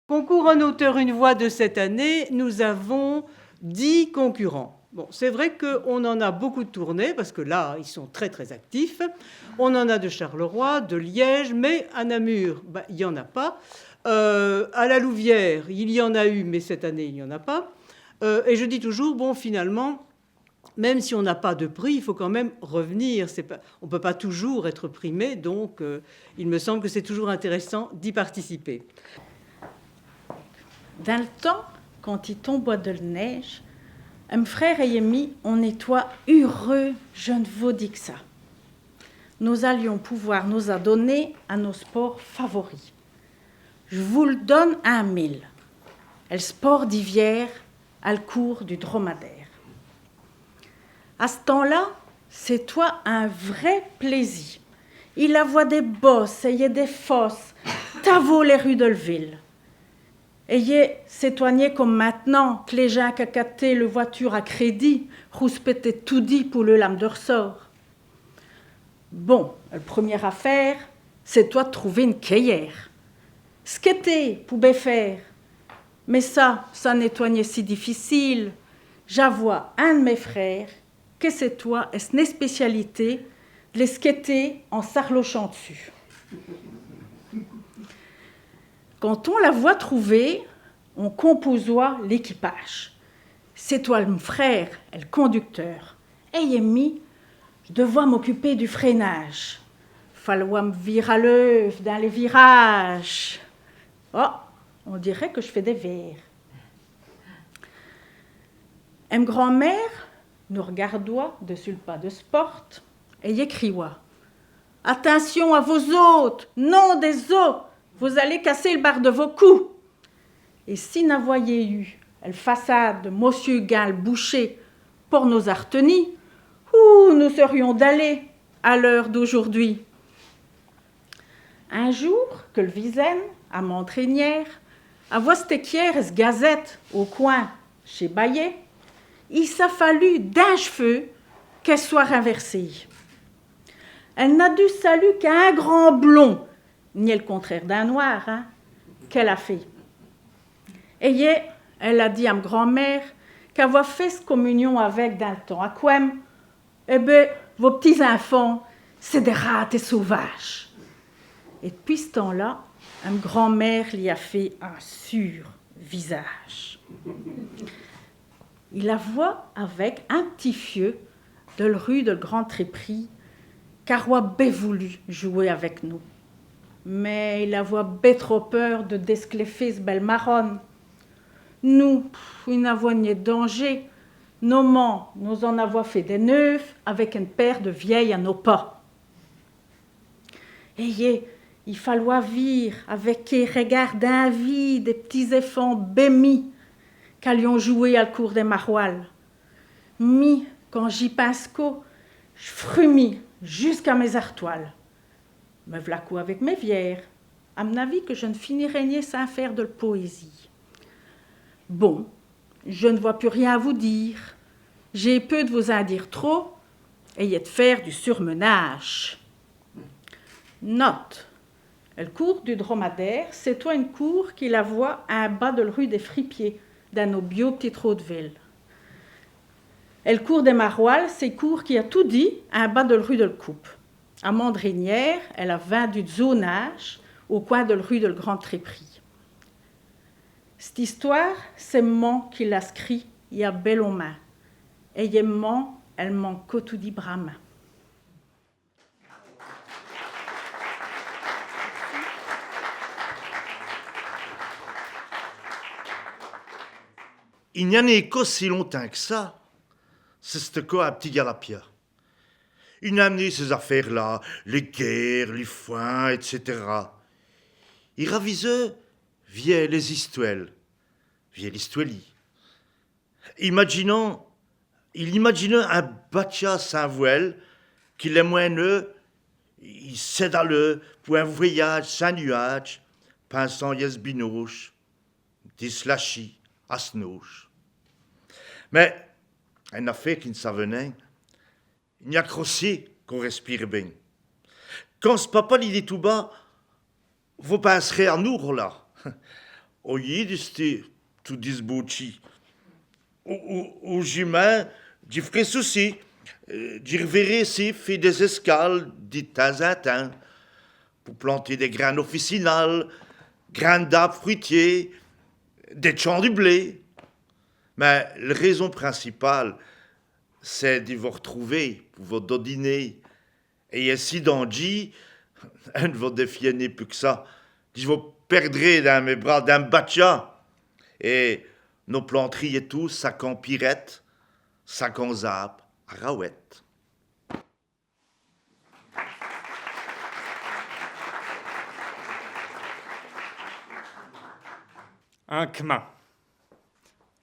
Concours Un auteur, une voix de cette année, nous avons 10 concurrents. Bon, c'est vrai qu'on en a beaucoup de tournées, parce que là, ils sont très très actifs. On en a de Charleroi, de Liège, mais à Namur, il n'y en a pas. À la Louvière, il y en a eu, mais cette année, il n'y en a pas. Et je dis toujours, bon, finalement, même si on n'a pas de prix, il faut quand même revenir. On ne peut pas toujours être primé, donc il me semble que c'est toujours intéressant d'y participer. Dans le temps, quand il tombe de la neige, un frère et ami, on nettoie heureux, je ne vous dis que ça. Nous allions pouvoir nous adonner à nos sports favoris. Je vous le donne à 1000. Le sport d'hiver à le cours du dromadaire. À ce temps-là, c'est toi un vrai plaisir. Il a voit des bosses, et des fosses, t'avaux les rues de la ville. Ayez s'étoigné comme maintenant que les gens qui capté le voiture à crédit rouspétaient tout dit pour le lame de ressort. Bon, la première affaire, c'est toi de trouver une cueillère. Ce qu'était pouvait faire. Mais ça nettoignait si difficile. J'avoue un de mes frères que c'est toi et c'est une spécialité de les skater en s'arlochant dessus. Quand on la voit trouver, on composoit l'équipage. C'est toi le frère et le conducteur. Et il est mis, je devais m'occuper du freinage. Falloir me virer à l'œuf dans les virages. Oh, on dirait que je fais des vers. Une grand-mère nous regardoit dessus le pas de sport et y écrioit « Attention à vos hôtes, non des os, vous allez casser le bar de vos coups. » Et si nous voyiez eu la façade de Monsieur Gall bouché pour nos artenis, où nous serions d'aller à l'heure d'aujourd'hui. Un jour que le Visaine, à Montrenière, a vu cette gazette au coin chez Bayet, il s'est fallu d'un cheveu qu'elle soit renversée. Elle n'a dû saluer qu'un grand blond, ni le contraire d'un noir, qu'elle a fait. Et elle a dit à ma grand-mère qu'avoir fait cette communion avec dans le temps à Quem, eh bien, vos petits-enfants, c'est des rats et sauvages. Et depuis ce temps-là, ma grand-mère lui a fait un sûr visage. Il la voit avec un petit fieu de la rue de Grand Trépris, car il a voulu jouer avec nous. Mais il a bien trop peur de descleffer ce bel marron. Nous, il n'avons ni danger. Nos mans, nous en avons fait des neufs avec une paire de vieilles à nos pas. Et il falloit vivre avec les regards d'envie des petits enfants bémis qu'allions jouer à la cour des maroilles. Quand j'y pense je frumie jusqu'à mes artoiles. Me v'là avec mes vières. À mon avis que je ne finirai ni sans faire de la poésie. Bon, je ne vois plus rien à vous dire. J'ai peu de vous en dire trop, ayez de faire du surmenage. Note, le cours du dromadaire, c'est toi une cour qui la voit en bas de la rue des Fripiers, dans nos bio petits trous de ville. Et le cours des Maroilles, c'est cours qui a tout dit en bas de la rue de la Coupe. À Mondrinière, elle a vendu du zonage au coin de la rue de la Grand Trépris. Cette histoire, c'est moi qui l'a écrit il y a belle aux mains. Et moi, elle manque tout dit brame. Il n'y en a qu'au si longtemps que ça. C'est ce cas à petit Galapia. Il a amené ces affaires-là, les guerres, les foins, etc. Il ravisait via les histoires, via l'histoilie. Il imaginait un bâtiment Saint-Vouel qui les moineux, il s'aidait pour un voyage sans nuage, pensant yes binouche, dislachi, asnouche. Mais, une affaire qui ne s'avenait, il n'y a crossé qu'on respire bien. Quand ce papa l'idée tout bas, vous penserez à nous là. Oyidisti, tout disbouchi. Ou j'humain, j'y ferai souci. J'y reverrai ici, fait des escales, de temps en temps, pour planter des graines officinales, graines d'arbres fruitiers, des champs du blé. Mais la raison principale, c'est de vous retrouver pour vous dîner. Et ainsi dans J, un de vos défier n'est plus que ça. Je vous perdrai dans mes bras d'un batcha. Et nos planteries et tout, ça campirette, ça zap, à rawette. Un k'min.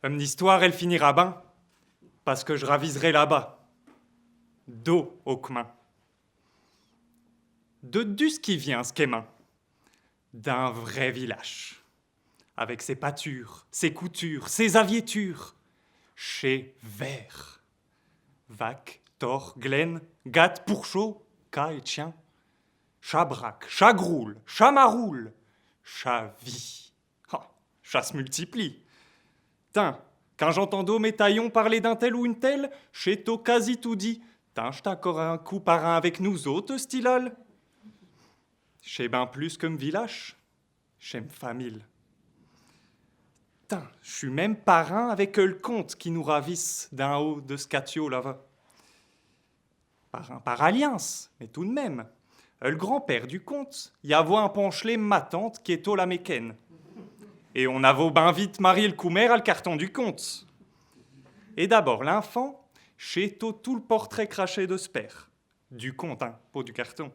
Une histoire, elle finira ben, parce que je raviserai là-bas. Dos au k'min. De dus qui vient, ce qu'émin. D'un vrai village. Avec ses pâtures, ses coutures, ses aviétures. Chez Vert. Vac, tor, glaine, gatte, pourchaud, cas et chien. Chabrac, chagroule, chamaroule, chavie. Oh, chat se multiplie. Tain, quand j'entends mes taillons parler d'un tel ou une telle, chez to quasi tout dit. Tain, j't'ai encore un coup par un avec nous autres, stylol. Chez ben plus que village, chez famille. Tain, je suis même parrain avec le comte qui nous ravisse d'un haut de scatio là-bas. Parrain par alliance, mais tout de même. Le grand-père du comte y avoit un penchelet ma tante qui est au la mécaine. Et on avoit ben vite marié le coumer à le carton du comte. Et d'abord l'enfant, chez tout le portrait craché de Sper. Du comte, hein, pas du carton.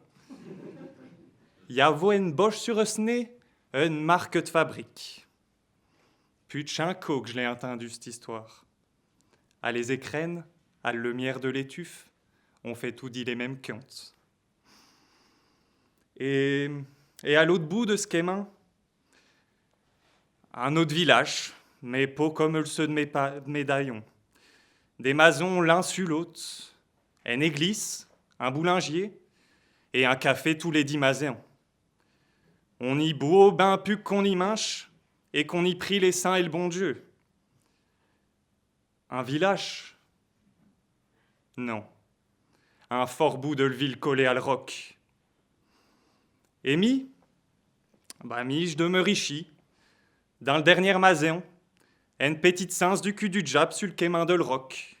Y avoit une boche sur ce nez, une marque de fabrique. Putain que je l'ai entendu cette histoire. À les écrènes, à la lumière de l'étuffe, on fait tout dit les mêmes contes. Et à l'autre bout de ce qu'émin, un autre village, mais pas comme ceux de mes médaillons. Des masons l'un sur l'autre, une église, un boulanger et un café tous les 10 masins. On y boit ben plus qu'on y mange et qu'on y prie les saints et le bon Dieu. Un village? Non. Un fort bout de ville collé à le roc. Et mi je demeure ici, dans le dernier maison, une petite sens du cul du diable sur le quémin de le roc.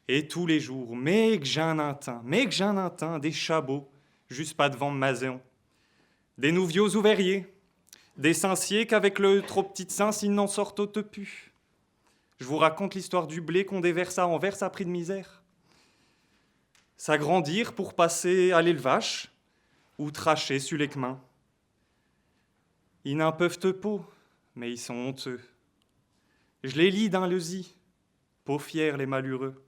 Et tous les jours, mais que j'en entends des chabots juste pas devant ma maison. Des nouveaux ouvriers, des sensiers qu'avec le trop petit sens, ils n'en sortent au pu. Je vous raconte l'histoire du blé qu'on déverse à Anvers à prix de misère. S'agrandir pour passer à l'élevage ou tracher sur les quemins. Ils n'en peuvent te pas, mais ils sont honteux. Je les lis dans le zi, pas fiers les malheureux.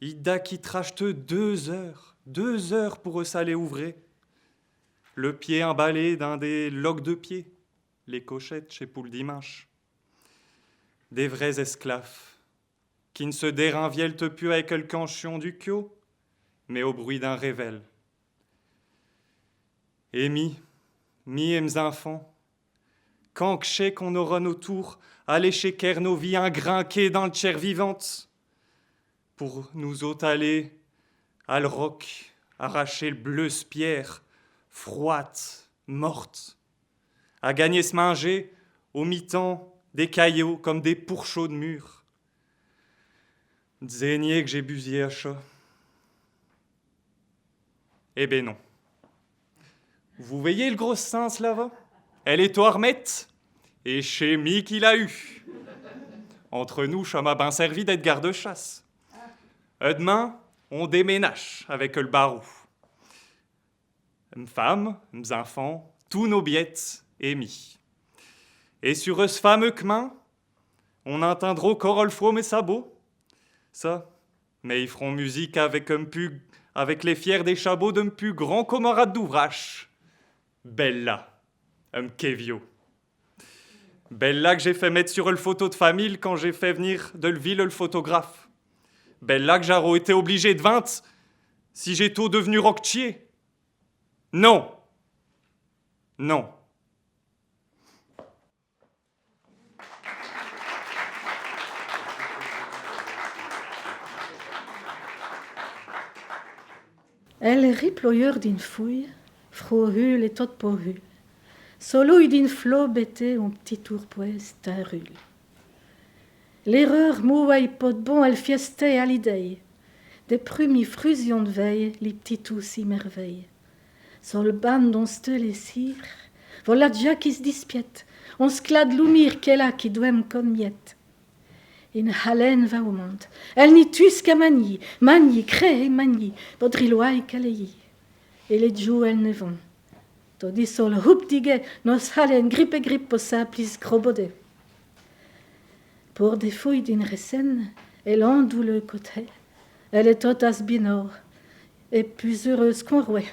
Ils qui trachent 2 heures pour eux s'aller ouvrir. Le pied emballé dans des loques de pied, les cochettes chez Poule Dimanche. Des vrais esclaves, qui ne se déranviellent plus avec le canchion du queue, mais au bruit d'un rével. Et et mes enfants, quand que sais qu'on aura nos tours, aller chez nos vies ingrinquées dans le chair vivante, pour nous autres aller à le roc, arracher le bleu pierre, froide, morte, à gagner se manger au mi-temps des caillots comme des pourchauds de mur. Zénier que j'ai busillé à chat. Eh ben non. Vous voyez le gros sens là-bas? Elle est au armette, et chez mi qu'il a eu. Entre nous, je m'a ben servi d'être garde-chasse. Demain, on déménage avec le barou. Une femme, mes enfants, tous nos biettes émis. Et sur ce fameux chemin, on entendra Corol From et Sabot. Ça, mais ils feront musique avec les fiers des chabots d'un plus grand camarade d'ouvrage. Bella, un Kevio. Bella que j'ai fait mettre sur le photo de famille quand j'ai fait venir de le ville le photographe. Bella que j'aurais été obligé de vendre si j'ai tout devenu rocktier. Non. Elle riployeur d'une fouille, frohul et tot pohul. Solouille d'une flot bêté, un petit tourpoise tarul. L'erreur mouaille pot de bon, elle fiestait à l'idée. Des prumis frusions de veille, les petits tous si merveillent. Sol ban dont se les cire, voilà déjà qui se dispiette. On se clade l'oumir qu'elle a qui doit me miette. Une haleine va au monde. Elle n'y tue qu'à manie, crée, manie, podriloie calayi. Et les joues, elles ne vont. Tandis sol houp digue, nos haleine grippe pour ça, plis grobodé. Pour des fouilles d'une recène, elle endoue le côté. Elle est toute asbinor, et plus heureuse qu'on rouait.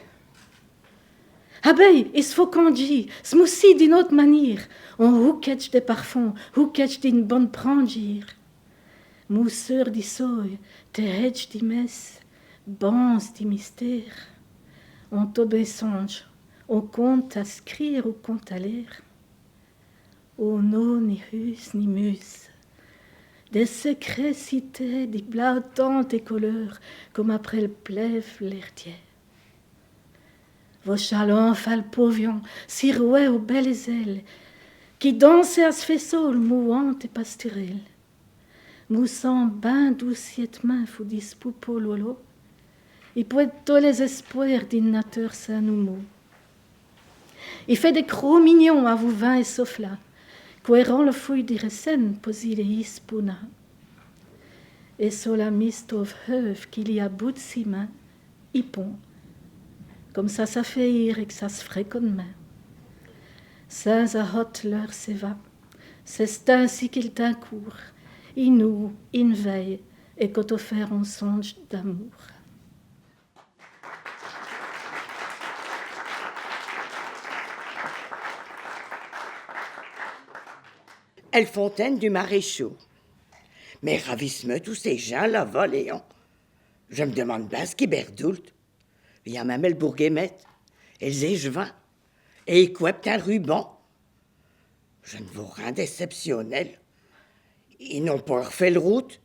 Abeille, il faut qu'on dise, smoussi d'une autre manière. On houquetch des parfums, houquetch d'une bonne prangire. Mousseur di soy, terretch di messe, bons di mystère. On tobe songe, on compte à scrire ou compte à lire. Oh non, ni hus, ni muse. Des secrets cités, des blatantes et couleurs, comme après le plève l'hertier. Vos chalons falpovions, sirouaient aux belles ailes, qui dansaient à ce faisceau, mouante et pasturelle. Moussant ben douciettement, fou dispoupo lolo, il peut tous les espoirs d'une nature sans mot. Il fait des crocs mignons à vous vin et sauf là, cohérent le fouille d'Irecène, posi les ispuna. Et sur la mistove heuve qu'il y a bout de si mains, y pond. Comme ça fait ir et que ça se ferait comme main. Sans a hot l'heure s'éva, c'est ainsi qu'il t'incourt. Il nous, il veille, et qu'au offert on songe d'amour. Elle fontaine du maréchal. Mais ravisse-me tous ces gens-là, Léon. Je me demande bien ce qui berdoult. Il y a même le bourguemette, et les échevins, et ils couepent un ruban. Je ne vois rien d'exceptionnel. Ils n'ont pas refait le route.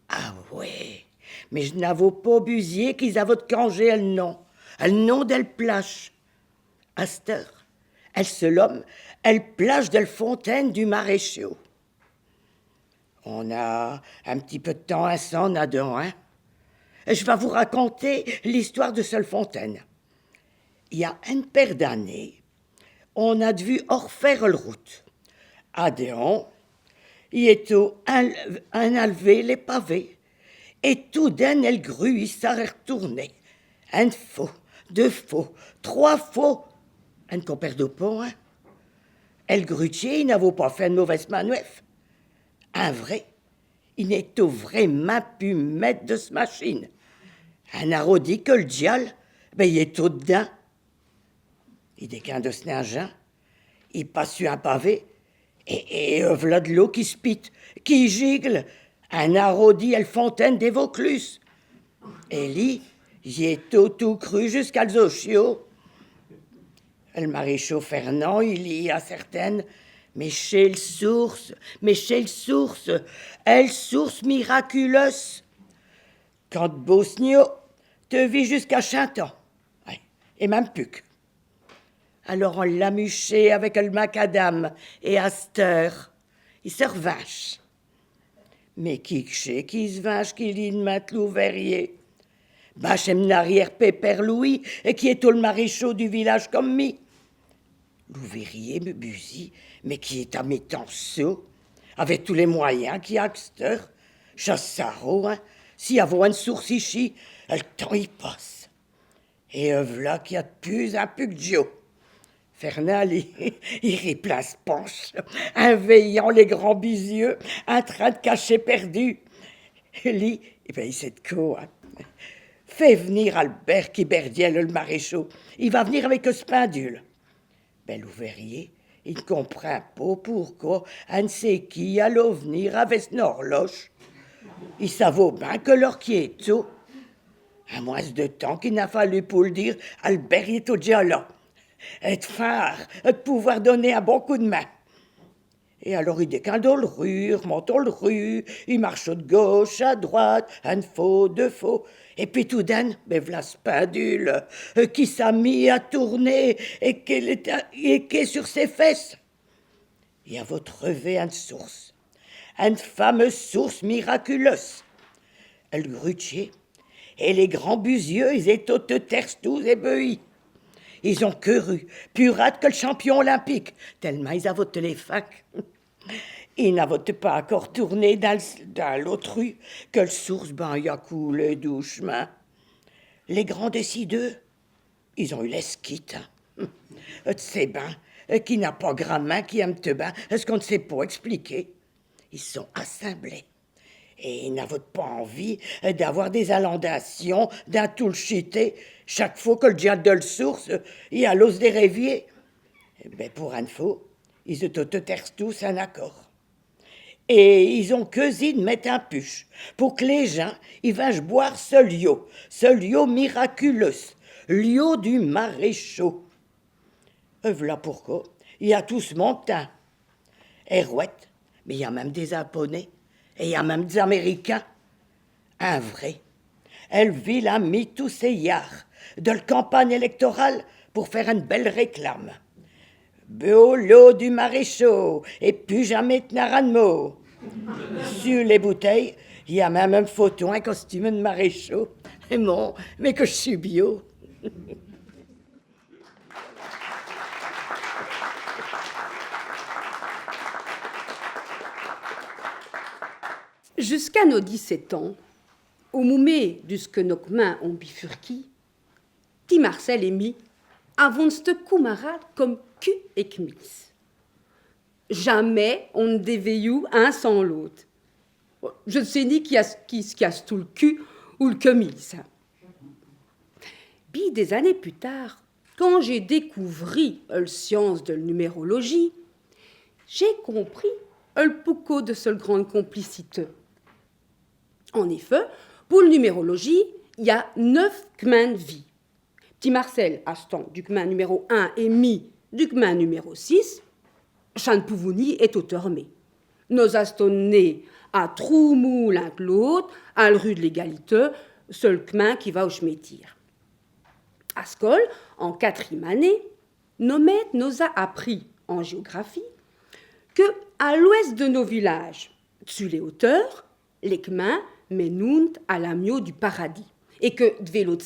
Ah ouais, mais je n'avoue pas busier qu'ils avaient de congé le nom d'elle plage. À cette heure, elle se l'homme, elle plage de la fontaine du maréchal. On a un petit peu de temps ensemble, à deux, hein? Je vais vous raconter l'histoire de seule fontaine. Il y a une paire d'années, on a vu refaire le route. Adéon, il est un enlevé les pavés, et tout d'un, elle grue, il s'est retourné. Un faux, deux faux, trois faux. Un compère de pont, hein? Elle grutier, il n'avait pas fait de mauvaise manœuvre. Un vrai, il n'est vraiment pu mettre de ce machine. Un arrodi que le diable, ben il est tout dedans. Il décline de ce nagin, il passe sur un pavé, et voilà de l'eau qui spite, qui gigle. Un arrodi, elle fontaine des Vaucluse. Et lui, il est tout cru jusqu'à l'Ochio. Le maréchal Fernand, il y a certaines, mais chez le source, elle source miraculeuse. Quand Bosnio te vit jusqu'à Chintan, ouais, et même Puc. Alors on l'a muché avec le macadam et Aster, il se revache. Mais qui se vache qu'il y mette l'ouvrier? Bachem n'arrière pépère Louis, et qui est tout le maréchal du village comme mi. L'ouvrier me busit, mais qui est à mes temps saut, avec tous les moyens qui a Aster, chassaro, hein, s'il y a une source ici, le temps y passe. Et voilà qu'il y a de plus un puc Joe. Fernand, il replace penche, un veillant les grands bisieux, un train de cachet perdu. Lui, il sait de quoi. Hein. Fais venir Albert qui berdiel le maréchal. Il va venir avec ce pendule. Ben, l'ouvrier, il ne comprend pas pourquoi un ne sait qui allait venir avec une horloge. Il savait bien que l'heure qui est tôt. Un mois de temps qu'il n'a fallu pour le dire, Albert est au déjà là. Être phare, de pouvoir donner un bon coup de main. Et alors il décale dans le rue, remonte dans le rue, il marche de gauche à droite, un faux, deux faux. Et puis tout d'un, ben v'là ce pendule qui s'est mis à tourner et qui est sur ses fesses. Il a votre revêt une source, une fameuse source miraculeuse. Elle grutier, et les grands busieux, ils étaient toutes tous ébeuis. Ils ont couru, plus rate que le champion olympique, tellement ils avaient les facs. Ils n'avaient pas encore tourné dans l'autre rue que le source il a coulé doucement. Les grands décideux, ils ont eu l'esquite. De ces bains, qui n'a pas grand main, qui aime te bain, est-ce qu'on ne sait pas expliquer? Ils sont assemblés. Et ils n'avaient pas envie d'avoir des alondations dans tout le chité chaque fois que le diable de le source, il a l'os des réviers. Ben pour une fois, ils étaient tous en accord. Et ils ont quesi de mettre un puche pour que les gens ils vachent boire ce lieu miraculeux, lieu du maréchal. Voilà pourquoi il y a tout ce montant. Erouette, mais il y a même des Japonais et il y a même des Américains. Un vrai. Elville a mis tous ses yards de la campagne électorale pour faire une belle réclame. Beau l'eau du maréchal, et plus jamais tenir de mot. Sur les bouteilles, il y a même un photo, un costume de maréchal. Et bon, mais que je suis bio. Jusqu'à nos 17 ans, au moumé de ce que nos mains ont bifurqué, Ti Marcel et mi avons ce camarade comme cul et kmis. Jamais on ne déveillou un sans l'autre. Je ne sais ni qui se casse tout le cul ou le kemis. Puis des années plus tard, quand j'ai découvert la science de la numérologie, j'ai compris le pouco de cette grande complicité. En effet, pour la numérologie, il y a 9 chemins de vie. Petit Marcel a ce temps du chemin numéro 1 et mi du chemin numéro 6. Chan Pouvouni est auteur-mé. Nos aston nés à Troumou l'un que l'autre, à la rue de l'égalité, seul chemin qui va au chmétir. À Skol, en 4e année, nos maîtres nous a appris en géographie que à l'ouest de nos villages, dessus les hauteurs, les chemins menount à l'amio du paradis, et que de l'autre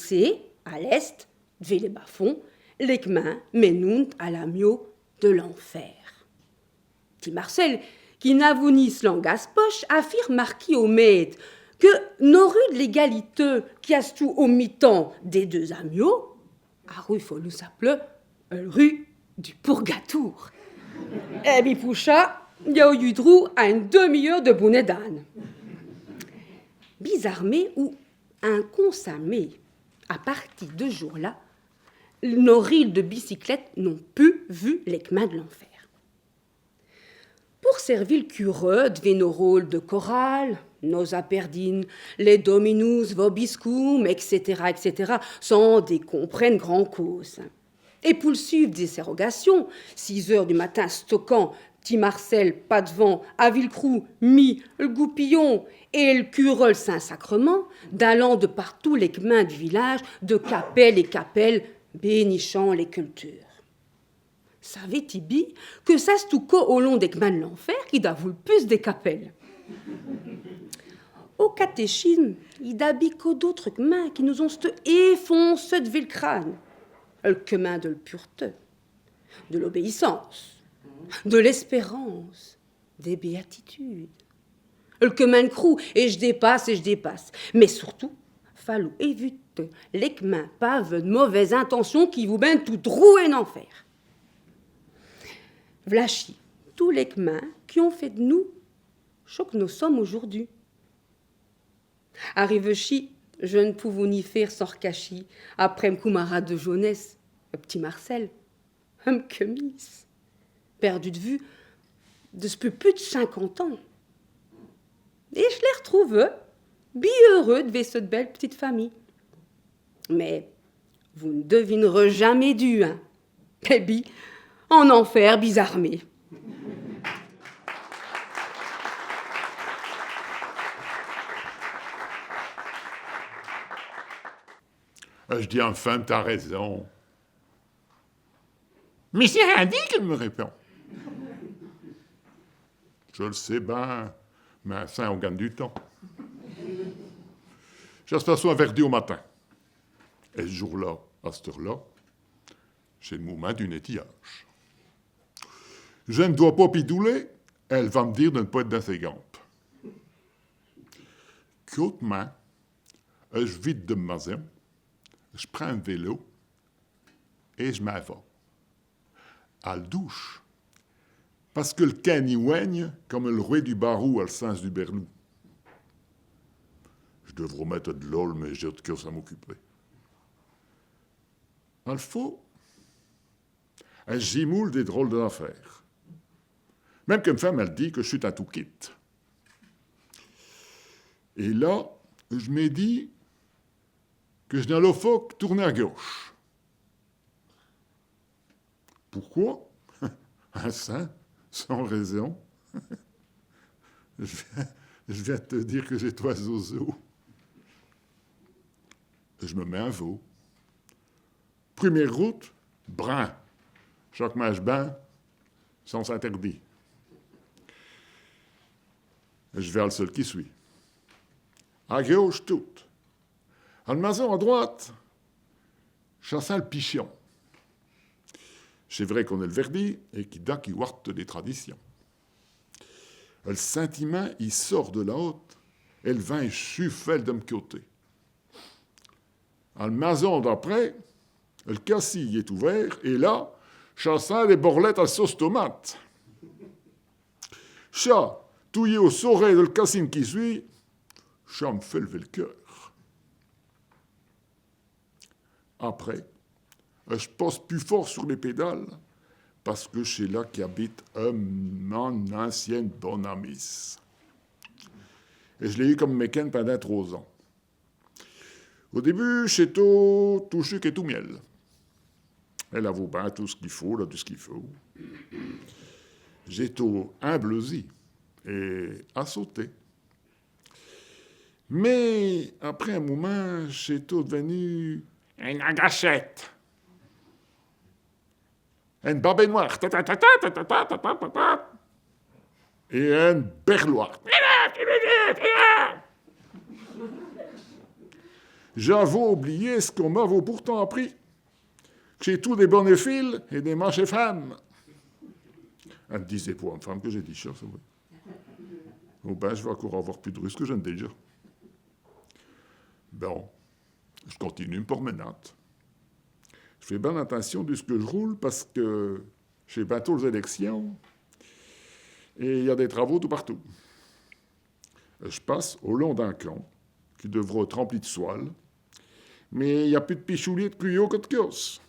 à l'est, de les bas-fonds, les chemins menount à l'amio de l'enfer. Petit Marcel, qui n'avoue ni langas poche, affirme marquis au maître que nos rues de l'égalité qui a tout au mi-temps des deux amiaux, à rue Folou s'appelle rue du Purgatour. Et bien Poucha, il y a eu droit à une demi-heure de bonnet d'âne. Bizarrement ou inconsamé, à partir de jour-là, nos rides de bicyclette n'ont plus vu les chemins de l'enfer. Pour servir le cureux de nos rôles de chorale, nos aperdines, les dominus vobiscum, etc., sans des comprennent grand cause. Et pour le suivre des érogations, 6 heures du matin stockant, Petit Marcel, pas devant, à Villecroux, mi, le Goupillon et le cureux Saint-Sacrement, d'allant de partout les chemins du village, de capelle et capelle, bénichant les cultures. Savait Tibi que ça se touco au long des chemins de l'enfer qui d'avoue le plus des capelles. Au catéchisme, il d'abico d'autres chemins qui nous ont effoncé de le crâne. Le chemin de la pureté, de l'obéissance, de l'espérance, des béatitudes. Le chemin de crou, et je dépasse. Mais surtout, fallou éviter les chemins paves de mauvaises intentions qui vous mènent tout roué en enfer. Vlachi, tous les chemins qui ont fait de nous ce que nous sommes aujourd'hui. Arrive-chi, je ne pouvais ni faire sans recachi, après me camarade de jeunesse, le petit Marcel, un kemis, perdu de vue de ce plus de 50 ans. Et je les retrouve bien heureux de cette belle petite famille. Mais vous ne devinerez jamais du, hein. Baby, en enfer bizarrement. Je dis, enfin, t'as raison. Mais c'est rien dit qu'elle me répond. Je le sais ben, mais ça, on gagne du temps. Je s'assois à Verdi au matin. Et ce jour-là, à cette heure-là, j'ai le moment du netillage. Je ne dois pas pidouler, elle va me dire de ne pas être dans ses gampes. Qu'autrement, je vide de ma maison, je prends un vélo et je m'en vais. À la douche. Parce que le can y oigne comme le roi du barou à le sens du berlou. Je devrais mettre de l'ol, mais j'ai autre chose à m'occuper. Il faut. J'y moule des drôles d'affaires. Même qu'une femme, elle dit que je suis un tout quitte. Et là, je me dis que je n'ai le faut que tourner à gauche. Pourquoi? Un saint, sans raison. Je viens de te dire que j'ai trois oiseaux. Je me mets un veau. Première route, brun. Chaque match bain, sans interdit. Je vais le seul qui suit. À gauche, toute. À la maison, à droite, je sens le pichon. C'est vrai qu'on est le Verdi et qui da qui warte des traditions. Le sentiment, il sort de la haute et le vin est chuffel de mon côté. À la maison d'après, le cassis est ouvert et là, je sens les borlettes à sauce tomate. Ça, touillé au soreil de le cassine qui suit, ça me fait lever le cœur. Après, je passe plus fort sur les pédales parce que c'est là qu'habite mon ancienne bonne amie. Et je l'ai eu comme mécane pendant 3 ans. Au début, c'est tout sucre et tout miel. Elle avoue bien tout ce qu'il faut, là, tout ce qu'il faut. J'ai tout humblesi et à sauter. Mais après un moment, c'est tout devenu une agachette. Une babée noire. Et un berloir. J'avais oublié ce qu'on m'avait pourtant appris. J'ai tous des bonnes fils et des manches femmes. Elle me disait pour une femme que j'ai dit ça, c'est vrai. Oh ben, je vais encore avoir plus de russes que j'aime déjà. Bon, je continue me promenade. Je fais bien attention de ce que je roule parce que j'ai bientôt les élections et il y a des travaux tout partout. Je passe au long d'un camp qui devra être rempli de soile, mais il n'y a plus de pichoulier de plus haut que de casse.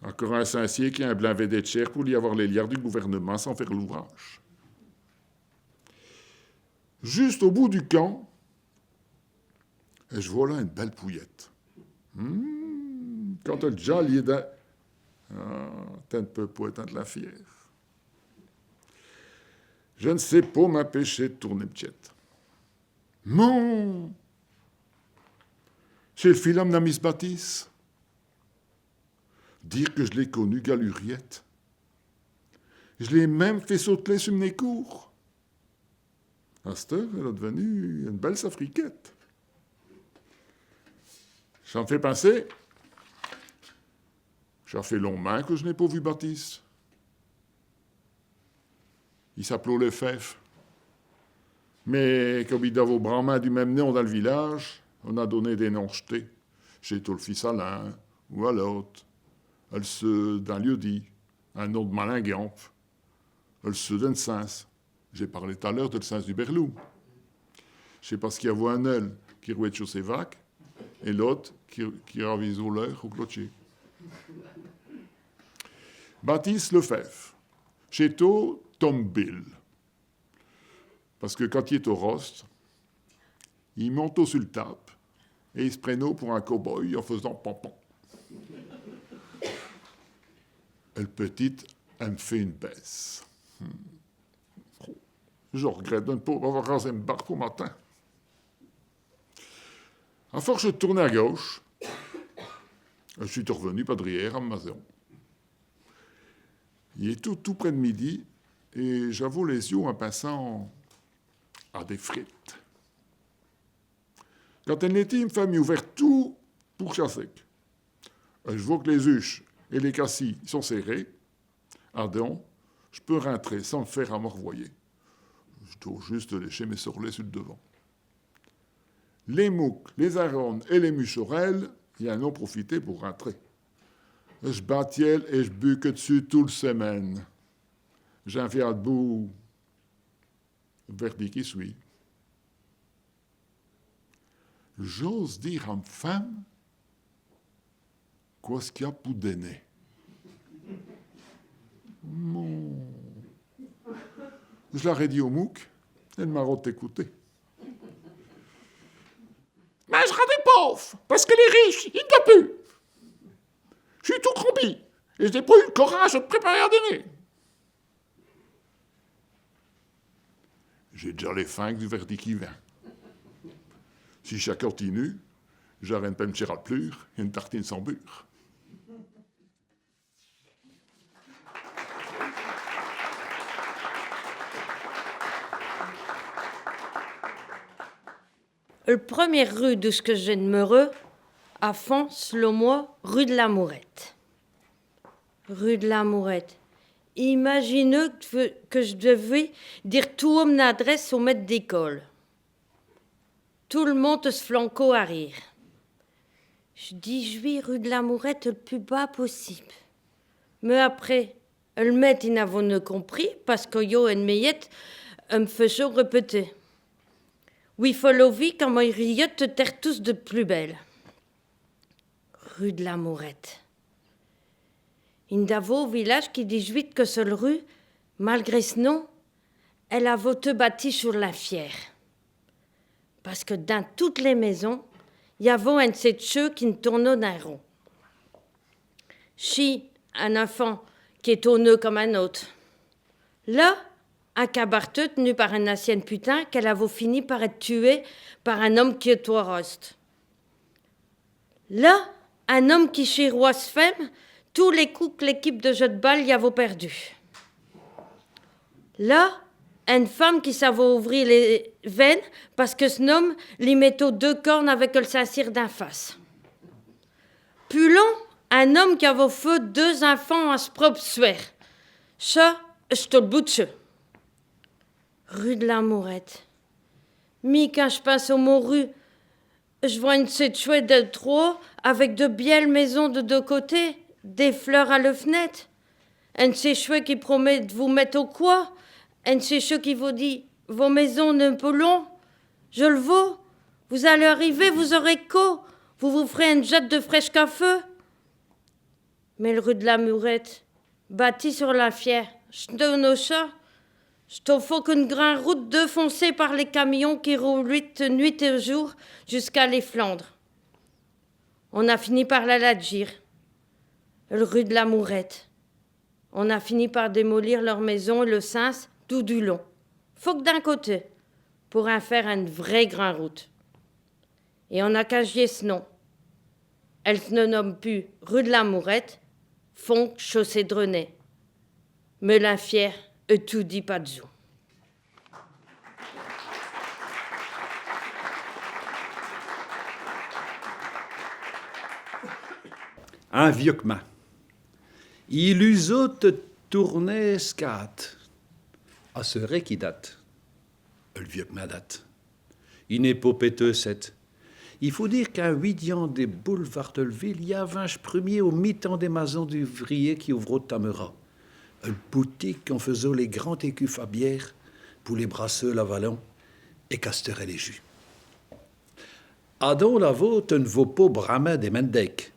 Encore un Saint-Cier qui a un blanc vedette cher pour y avoir les liards du gouvernement sans faire l'ouvrage. Juste au bout du camp, je vois là une belle pouillette. Quand elle déjà lié d'un... t'es un peu poète de la fière. Je ne sais pas m'empêcher de tourner petite. Non! C'est le film d'Amis Baptiste. Dire que je l'ai connu galuriette. Je l'ai même fait sauter sur mes cours. À cette heure, elle est devenue une belle safriquette. Ça me fait penser, ça fait longtemps que je n'ai pas vu Baptiste. Il s'appelait Lefebvre. Mais comme il avait au brahmin du même nom dans le village, on a donné des noms jetés. Chez tout le fils Alain, ou à l'autre. Elle se d'un lieu dit, un autre malingampe. Elle se d'un sens. J'ai parlé tout à l'heure de le sens du berlou. Je sais pas ce qu'il y a un elle qui rouait sur ses vagues, et l'autre qui ravise au l'air au clocher. Baptiste Lefebvre. Chez tout, Tom Bill. Parce que quand il est au rost, il monte sur le tape et il se prenne pour un cow-boy en faisant pompon. Elle petite, elle me fait une baisse. Je regrette de ne pas avoir rasé une barque au matin. À force de tourner à gauche, Je suis revenu pas derrière à ma maison. Il est tout près de midi et j'avoue les yeux en passant à des frites. Quand elle était, il me fait ouvert tout pour chasser. Je vois que les huches et les cassis sont serrés. Ah donc, je peux rentrer sans me faire à me revoyer. Je dois juste lécher mes sorlets sur le devant. Les mouques, les arones et les muchorelles, ils en ont profité pour rentrer. Je battiel et je bu que dessus toute semaine. J'en fais à debout. Verdi qui suit. J'ose dire à une femme quoi ce qu'il y a pour donner. Mon... Je l'aurais dit au mouque, elle m'a écouté. Mais je serai des pauvres, parce que les riches, ils n'ont plus. Je suis tout crampi, et je n'ai pas eu le courage de me préparer à donner. J'ai déjà les fingres du verdi qui vient. Si ça continue, j'arrête pas de me tirer à plure et une tartine sans beurre. Le premier rue de ce que j'ai de Meureux, à fond, selon moi, rue de la Mourette. Rue de la Mourette. Imaginez que je devais dire tout homme adresse au maître d'école. Tout le monde se flanco à rire. Je dis, je vis rue de la Mourette le plus bas possible. Mais après, le maître, il n'a pas compris, parce que yo, en meillette, me faisait répéter. Oui, follow vie, quand moi riait, te terre tous de plus belle. Rue de la Mourette. Une d'avo au village qui dit vite que seule rue, malgré ce nom, elle a voté bâtie sur la fière. Parce que dans toutes les maisons, il y avait un de ces cheux qui ne tournait d'un rond. Chi, un enfant qui est tourneux comme un autre. Là, un cabarteux tenu par un ancienne putain qu'elle avait fini par être tuée par un homme qui est au rost. Là, un homme qui chiroise femme tous les coups que l'équipe de jeu de balle y avait perdu. Là, une femme qui savait ouvrir les veines parce que ce homme lui mettait 2 cornes avec le saint-cyr d'en face. Plus long, un homme qui avait fait 2 enfants à ce propre soir. Ça, c'est au bout de ça. Rue de la Mourette. Mais quand je passe au mot rue, je vois une cette chouette de trop avec de belles maisons de 2 côtés, des fleurs à la fenêtre. Un de ces chouettes qui promet de vous mettre au quoi, un de ces chouettes qui vous dit vos maisons ne peu long, je le vaux, vous allez arriver, vous aurez co, vous vous ferez une jette de fraîche café. Mais le rue de la Mourette, bâti sur la fière, je donne au chat. Je te faut qu'une grande route défoncée par les camions qui roulent nuit et jour jusqu'à les Flandres. On a fini par la ladgir, le rue de la Mourette. On a fini par démolir leur maison et le sens tout du long. Faut que d'un côté, pour en faire une vraie grande route. Et on a caché ce nom. Elle ne nomme plus rue de la Mourette, font chaussée de René. Mais la fière, tout dit pas de zou. Un vieux que main. Il uso te tourner scat. À ce ré qui date. Le vieux que main date. Une épopée cette. Il faut dire qu'à 8 ans des boulevards de ville, il y a 20 premiers au mi-temps des maisons d'ouvriers qui ouvrent au Tamera. Une boutique en faisant les grands écus à bière pour les brasseurs l'avalon et casterer les jus. Adon la vôtre ne vaut pas bramin des mendec.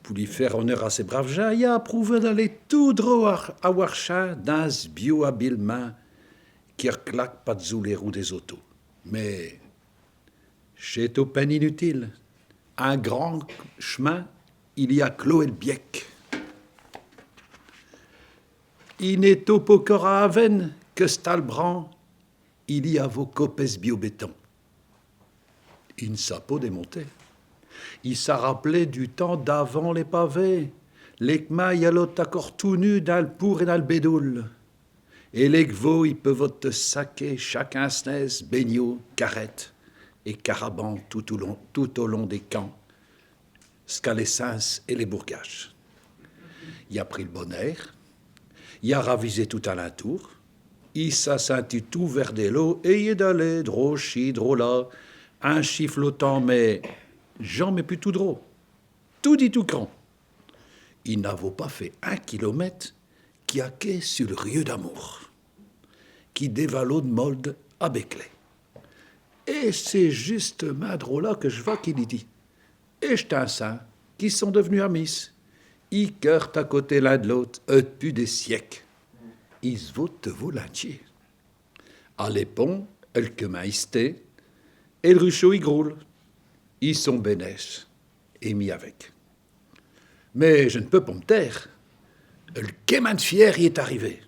Pour lui faire honneur à ces braves gens, il a approuvé d'aller tout droit à Warchin dans ce bio habilement qui claque pas de les roues des autos. Mais c'est au peine inutile. Un grand chemin, il y a clos et le biec. Il n'est au pocor à Aven que Stalbran, il y a vos copes biobéton. Il ne s'est pas démonté. Il s'est rappelé du temps d'avant les pavés. Les kma y allot encore tout nu dans le pour et dans le bédoul. Et les gvaux, ils peuvent te saquer chacun snès, baignots, carrettes et carabans tout au long des camps, scalessins et les bourgages. Il a pris le bon air, il a ravisé tout alentour, il s'est senti tout vers des lots et il est allé, drôle-ci, drôle-là, un chifflotant, mais j'en mets plus tout drôle, tout dit tout grand. Il n'avait pas fait 1 kilomètre qui a quai sur le rieu d'amour, qui dévalo de molde à Béclé. Et c'est justement drôle que je vois qu'il y dit. Et je t'enseigne qu'ils sont devenus amis. Ils cœurent à côté l'un de l'autre depuis des siècles. Ils se votent volontiers. À l'épon, elle que maïsté, et le ruchot y groule. Ils sont bénèches et mis avec. Mais je ne peux pas me taire. Le quéman de fier y est arrivé.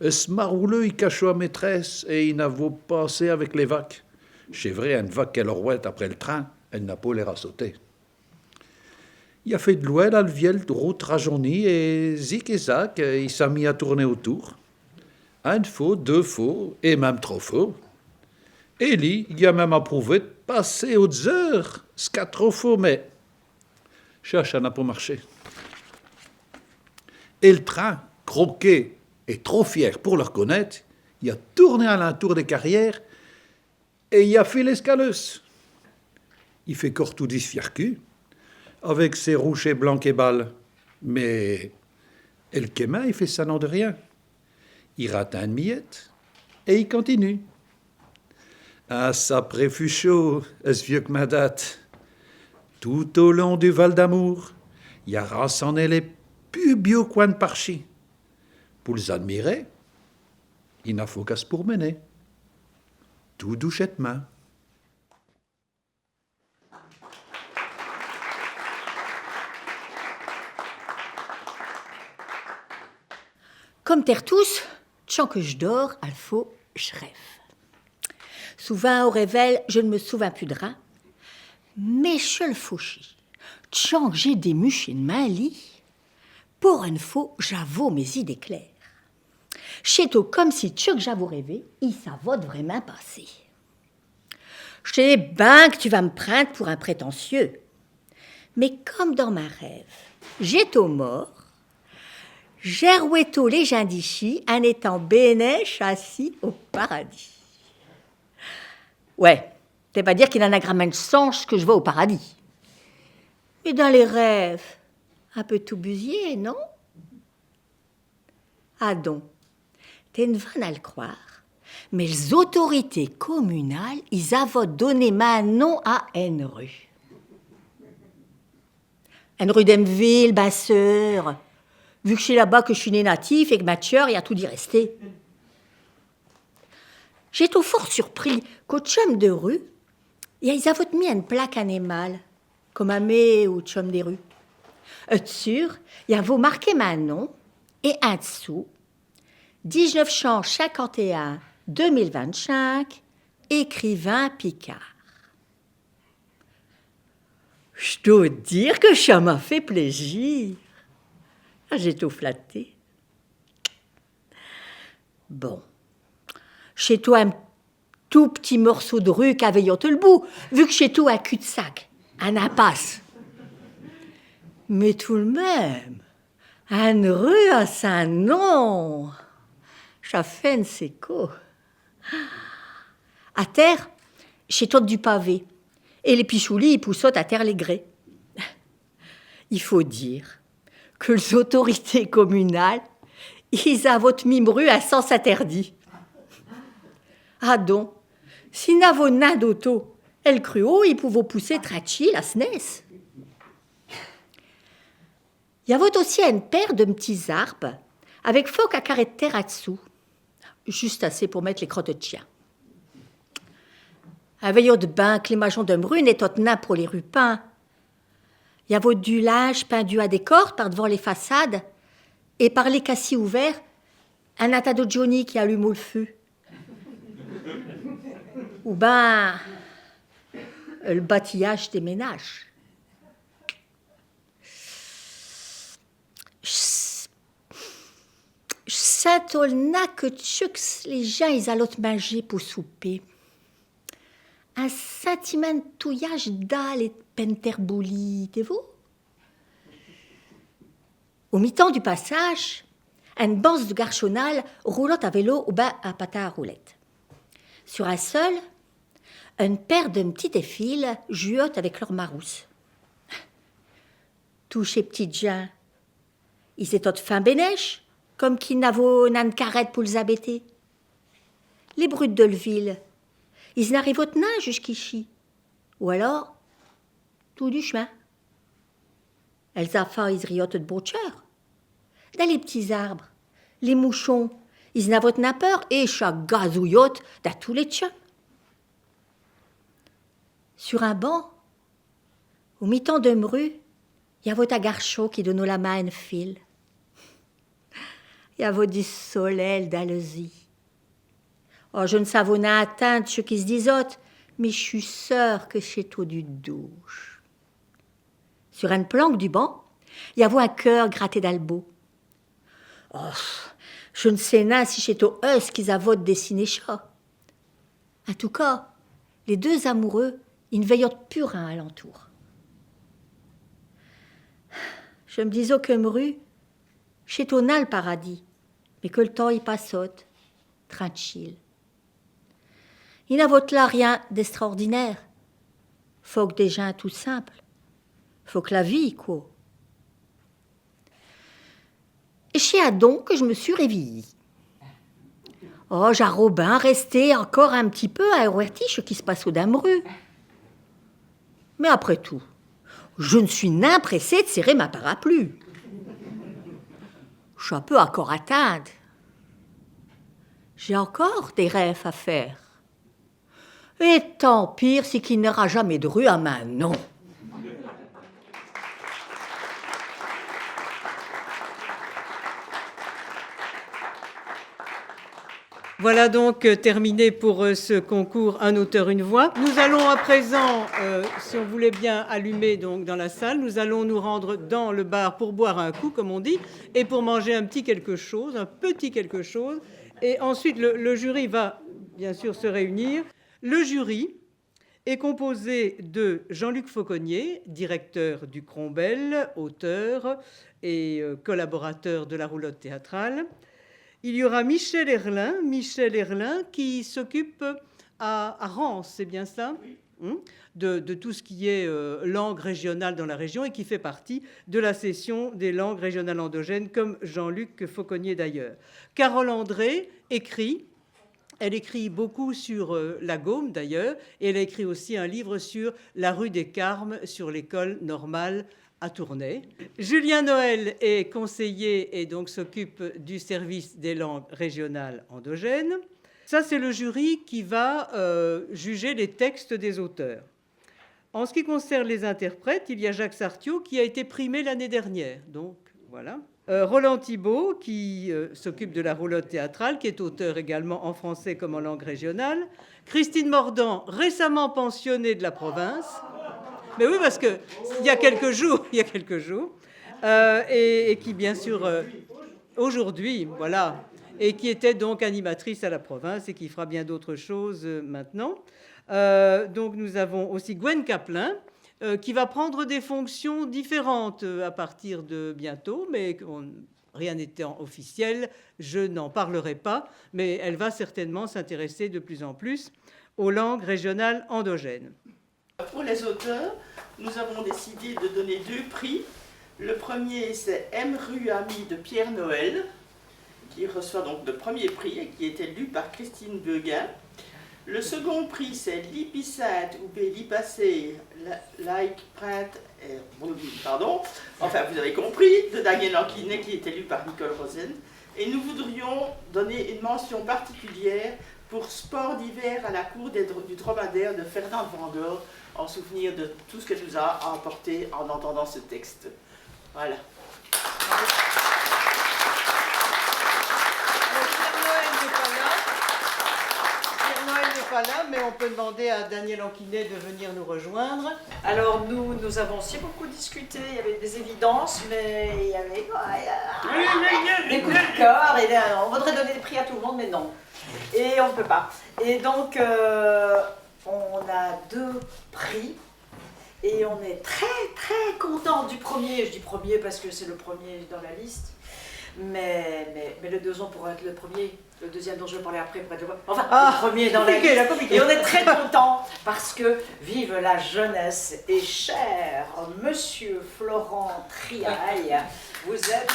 Ce marouleux, il cachot à maîtresse et il n'a pas passé avec les vaques. C'est vrai, une vaque qu'elle rouette après le train, elle n'a pas l'air à sauter. Il a fait de l'ouel à le vielle route rajeunie et zic et zac, il s'est mis à tourner autour. 1 fois, 2 fois, et même 3 fois. Et lui, il a même approuvé de passer aux heures, ce 4 fois, mais ça n'a pas marché. Et le train, croqué et trop fier pour le reconnaître, il a tourné à l'entour des carrières et il a fait l'escaleuse. Il fait corps tout disfiercu, avec ses rouchets blancs et balles. Mais El Kéma, il fait ça non de rien. Il rate une miette et il continue. Ah, ça fut chaud, ce vieux que ma date. Tout au long du Val d'Amour, il a rassemblé les plus beaux coins de parchi. Pour les admirer, il n'a faut qu'à se pourmener. Tout douchette main. Comme terre tous, tant que je dors, alfo, je rêve. Souvent, au réveil, je ne me souviens plus de rien. Mais je le fauchis. Tant que j'ai des mouches de ma lit, pour une fois, j'avoue mes idées claires. C'est tout comme si tu que j'avoue rêvé, il ça va vraiment passer. Je sais bien que tu vas me prendre pour un prétentieux. Mais comme dans ma rêve, j'ai au mort, j'ai rouéto les gens d'ici en étant bénèche assis au paradis. Ouais, c'est pas dire qu'il en a grammaire de sens que je vais au paradis. Mais dans les rêves, un peu tout busier, non? Ah donc, t'es une vanne à le croire, mais les autorités communales, ils avaient donné ma nom à une rue. Une rue d'Emville, ma sœur. Vu que c'est là-bas que je suis né natif et que ma tueur y a tout d'y rester. J'ai tout fort surpris qu'au chum de rue, ils avaient mis une plaque animale, comme à mes ou chum des rues. Dessus, il y avait marqué mon nom et en dessous, 1951-2025, écrivain Picard. Je dois dire que ça m'a fait plaisir. J'ai tout flatté. Bon. Chez toi, un tout petit morceau de rue qu'avait tout le bout, vu que chez toi, un cul-de-sac, un impasse. Mais tout de même, une rue à Saint-Nom, ça fait une séco. À terre, chez toi du pavé, et les pichoulis, ils poussotent à terre les grès. Il faut dire que les autorités communales, ils avaient mis une rue à sens interdit. Ah donc, si n'avaient n'a d'auto, elle cruau, ils pouvaient pousser trachi la SNES. Il y avait aussi une paire de petits arbres avec phoque à carré de terre à dessous, juste assez pour mettre les crottes de chien. Un veillot de bain, clémageon de brune et nain pour les rupins. Il y avait du linge pendu à des cordes par devant les façades et par les cassis ouverts, un atta de Johnny qui allume le feu. Ou ben, le bâtillage des ménages. Saint-Olnac, tchux, les gens, ils allaient manger pour souper. Un sentiment de touillage d'âle et de penterbouli, t'es vous? Au mi-temps du passage, une banse de garchonnal roulotte à vélo ou bas à patin à roulette. Sur un seul, une paire de petites effiles juotent avec leurs marousses. Tous ces petites gens, ils étaient fin bénèches, comme qui n'avaient une carrette pour les abêter. Les brutes de l'ville, ils n'arrivent au nain jusqu'ici. Ou alors, tout du chemin. Elles affaires, ils riotent de boucheur. Dans les petits arbres, les mouchons, ils n'avaient peur et chaque gazouillotte dans tous les chums. Sur un banc, au mi-temps d'un rue, il y avait un garçon qui donnait la main à une file. Il y avait du soleil dans le zi. Oh, je ne savais pas atteindre ce qui se disait, mais je suis sûre que c'est tout du douche. Sur une planque du banc, il y avait un cœur gratté d'albo. Oh, je ne sais pas si c'est au eux qu'ils avaient dessiné ça. En tout cas, les deux amoureux, ils ne veillent plus rien alentour. Je me disais que rue, c'est au le paradis, mais que le temps y passote, tranquille. Il n'a là rien d'extraordinaire. Faut que des gens tout simples. Faut que la vie, quoi. Et c'est donc que je me suis réveillée. Oh, j'ai Robin resté encore un petit peu à avertir ce qui se passe au Damru. Mais après tout, je ne suis nain pressée de serrer ma parapluie. Je suis un peu encore atteinte. J'ai encore des rêves à faire. Et tant pire, c'est qu'il n'y aura jamais de rue à main, non. Voilà donc terminé pour ce concours Un auteur, une voix. Nous allons à présent, si on voulait bien allumer donc dans la salle, nous allons nous rendre dans le bar pour boire un coup, comme on dit, et pour manger un petit quelque chose. Et ensuite, le jury va bien sûr se réunir. Le jury est composé de Jean-Luc Fauconnier, directeur du Crombel, auteur et collaborateur de la roulotte théâtrale. Il y aura Michel Herlin qui s'occupe à Reims, c'est bien ça ? Oui. De tout ce qui est langue régionale dans la région et qui fait partie de la session des langues régionales endogènes, comme Jean-Luc Fauconnier d'ailleurs. Carole André écrit. Elle écrit beaucoup sur la Gaume d'ailleurs, et elle a écrit aussi un livre sur la rue des Carmes, sur l'école normale à Tournai. Julien Noël est conseiller et donc s'occupe du service des langues régionales endogènes. Ça, c'est le jury qui va juger les textes des auteurs. En ce qui concerne les interprètes, il y a Jacques Sartiot qui a été primé l'année dernière. Donc, voilà. Roland Thibault, qui s'occupe de la roulotte théâtrale, qui est auteur également en français comme en langue régionale. Christine Mordant, récemment pensionnée de la province. Mais oui, parce qu'il y a quelques jours, et qui, bien sûr, aujourd'hui, voilà, et qui était donc animatrice à la province et qui fera bien d'autres choses maintenant. Donc, nous avons aussi Gwen Caplin, qui va prendre des fonctions différentes à partir de bientôt, mais rien n'étant officiel, je n'en parlerai pas, mais elle va certainement s'intéresser de plus en plus aux langues régionales endogènes. Pour les auteurs, nous avons décidé de donner 2 prix. Le premier, c'est M. Ruami de Pierre Noël, qui reçoit donc le premier prix et qui était lu par Christine Beguin. Le second prix, c'est Lipissate ou Lipacé, Like Print, pardon, enfin vous avez compris, de Daniel Anquinet, qui était lu par Nicole Rosen. Et nous voudrions donner une mention particulière pour Sport d'hiver à la cour du dromadaire de Fernand Vendor, en souvenir de tout ce qu'elle nous a apporté en entendant ce texte. Voilà. pas là, mais on peut demander à Daniel Anquinet de venir nous rejoindre. Alors nous avons aussi beaucoup discuté, il y avait des évidences, mais il y avait des coups de cœur, et on voudrait donner des prix à tout le monde, mais non. Et on ne peut pas. Et donc on a 2 prix, et on est très content du premier. Je dis premier parce que c'est le premier dans la liste, mais le deuxième pourrait être le premier. Le deuxième dont je vais parler après, le premier dans la liste. Et on est très content parce que vive la jeunesse et cher Monsieur Florent Triaille, vous êtes...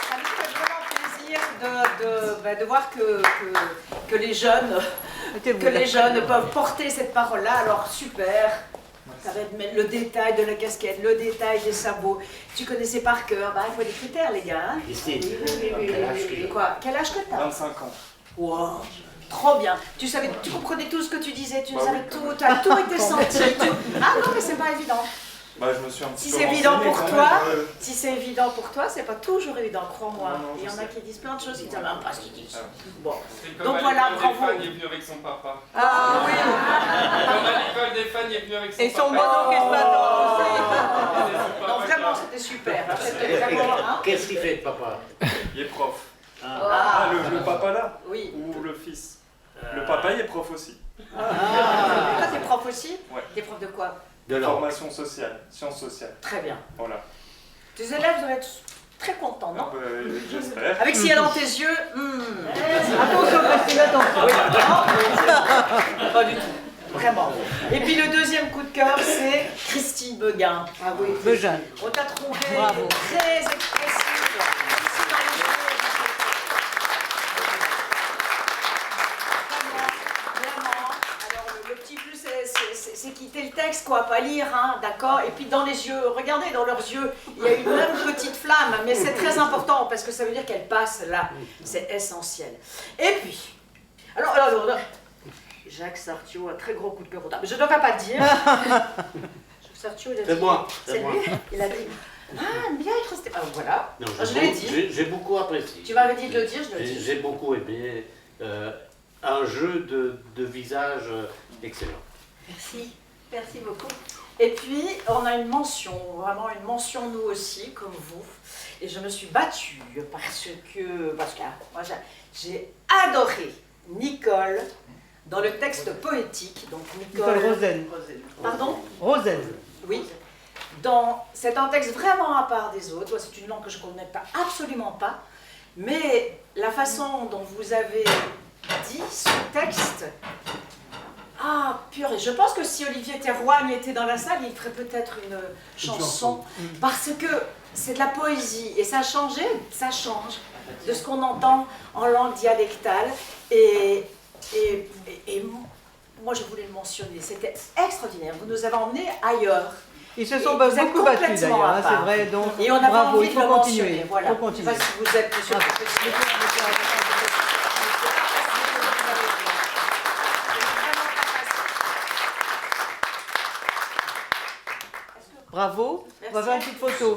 Ça me fait vraiment plaisir de voir que les jeunes peuvent porter cette parole-là, alors super. Ça va être le détail de la casquette, le détail des sabots. Tu connaissais par cœur. Bah, il faut des critères, les gars. Hein. Ici. Oui. Quoi? Quel âge que t'as? 25 ans. Wow, trop bien. Tu comprenais tout ce que tu disais, tu savais tout, tu as tout été senti. Ah non, mais c'est pas évident. Bah, je me suis un petit Si peu c'est évident renseigné pour quand toi, même. si c'est évident pour toi, c'est pas toujours évident, crois-moi. Non, Il y en je a sais. qui disent plein de choses, ils savent même pas ce qu'ils disent. Bon, C'est comme donc à voilà, l'école bravo. des fans, il est venu avec son papa. Ah oui. Comme à l'école des fans, il est venu avec son papa. Et son bon orchestrateur aussi. Non, vraiment, c'était super. C'était vraiment, hein. Qu'est-ce qu'il fait, papa? Il est prof. Ah. Le papa là? Oui. Ou le fils? Le papa, il est prof aussi. Toi, t'es prof aussi? Ouais. T'es prof de quoi? De langue. Formation sociale, sciences sociales. Très bien. Voilà. Tes élèves doivent être très contents, non? J'espère. Avec ciel dans tes yeux. Attention, Christine, attention. Oui, pas du tout. Vraiment. Et puis le deuxième coup de cœur, c'est Christine Beguin. Ah oui. Bejeun. On t'a trouvé Bravo. très expressive. Ici dans les yeux. Vraiment. Alors le petit plus, c'est quitter le texte, quoi, pas lire, hein, d'accord. Et puis dans les yeux, regardez dans leurs yeux, il y a une même petite flamme, mais c'est très important parce que ça veut dire qu'elle passe là. C'est essentiel. Et puis, alors, Jacques Sartiot, un très gros coup de cœur. Mais je ne dois pas le dire. Jacques Sartiot, il a dit. C'est moi. C'est lui. Il a dit. Ah, bien être resté. Ah, voilà. Non, Je l'ai dit. J'ai beaucoup apprécié. Tu m'avais dit de le dire, je le dis. J'ai beaucoup aimé. Un jeu de visage excellent. Merci. Merci beaucoup. Et puis, on a une mention, vraiment une mention nous aussi, comme vous. Et je me suis battue parce que moi, j'ai adoré Nicole dans le texte poétique. Donc Nicole Rosen. Pardon? Rosen. Oui. C'est un texte vraiment à part des autres. C'est une langue que je ne connais pas, absolument pas. Mais la façon dont vous avez dit ce texte, ah purée, je pense que si Olivier Théroigne était dans la salle, il ferait peut-être une chanson. Parce que c'est de la poésie et ça change de ce qu'on entend en langue dialectale. Et moi je voulais le mentionner, c'était extraordinaire. Vous nous avez emmenés ailleurs. Ils se sont Vous êtes beaucoup battus complètement d'ailleurs, à hein, part. c'est vrai. Donc, Et on avait bravo, envie il de faut le continuer. mentionner. Voilà. Il faut continuer. Je sais pas si vous êtes monsieur le professeur. Bravo. On va faire une petite photo.